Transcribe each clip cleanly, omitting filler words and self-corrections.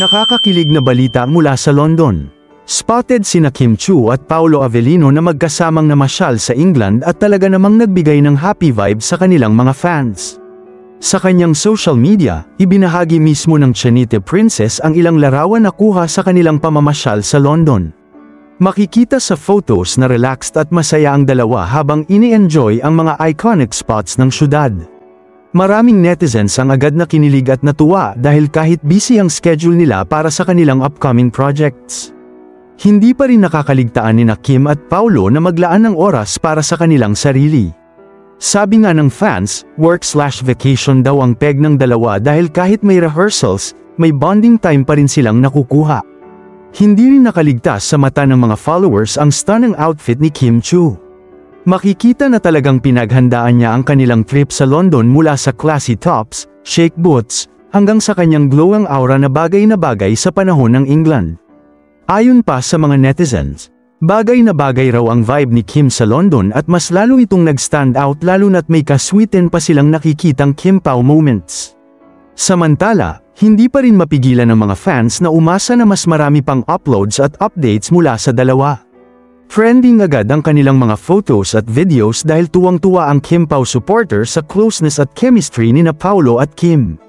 Nakakakilig na balita mula sa London. Spotted sina Kim Chiu at Paolo Avellino na magkasamang namasyal sa England at talaga namang nagbigay ng happy vibes sa kanilang mga fans. Sa kanyang social media, ibinahagi mismo ng Chanite Princess ang ilang larawan na kuha sa kanilang pamamasyal sa London. Makikita sa photos na relaxed at masaya ang dalawa habang ini-enjoy ang mga iconic spots ng syudad. Maraming netizens ang agad na kinilig at natuwa dahil kahit busy ang schedule nila para sa kanilang upcoming projects. Hindi pa rin nakakaligtaan ni Kim at Paolo na maglaan ng oras para sa kanilang sarili. Sabi nga ng fans, work/vacation daw ang peg ng dalawa dahil kahit may rehearsals, may bonding time pa rin silang nakukuha. Hindi rin nakaligtas sa mata ng mga followers ang stunning outfit ni Kim Chiu. Makikita na talagang pinaghandaan niya ang kanilang trip sa London mula sa classy tops, chic boots, hanggang sa kanyang glowing aura na bagay sa panahon ng England. Ayon pa sa mga netizens, bagay na bagay raw ang vibe ni Kim sa London at mas lalo itong nag-stand out lalo na't may kaswitin pa silang nakikitang Kim Pao moments. Samantala, hindi pa rin mapigilan ng mga fans na umasa na mas marami pang uploads at updates mula sa dalawa. Trending agad ang kanilang mga photos at videos dahil tuwang-tuwa ang Kim Pao supporter sa closeness at chemistry ni Paolo at Kim.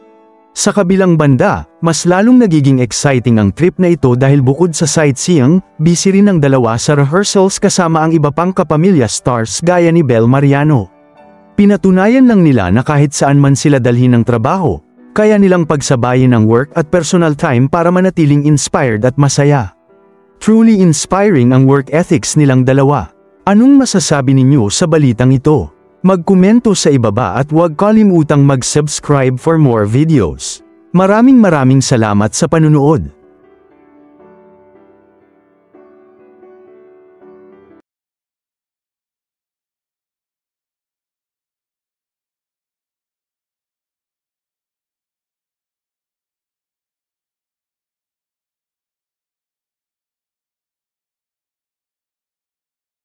Sa kabilang banda, mas lalong nagiging exciting ang trip na ito dahil bukod sa sightseeing, busy rin ang dalawa sa rehearsals kasama ang iba pang kapamilya stars gaya ni Bel Mariano. Pinatunayan lang nila na kahit saan man sila dalhin ng trabaho, kaya nilang pagsabayin ang work at personal time para manatiling inspired at masaya. Truly inspiring ang work ethics nilang dalawa. Anong masasabi ninyo sa balitang ito? Magkomento sa ibaba at huwag kalimutang mag-subscribe for more videos. Maraming salamat sa panunood.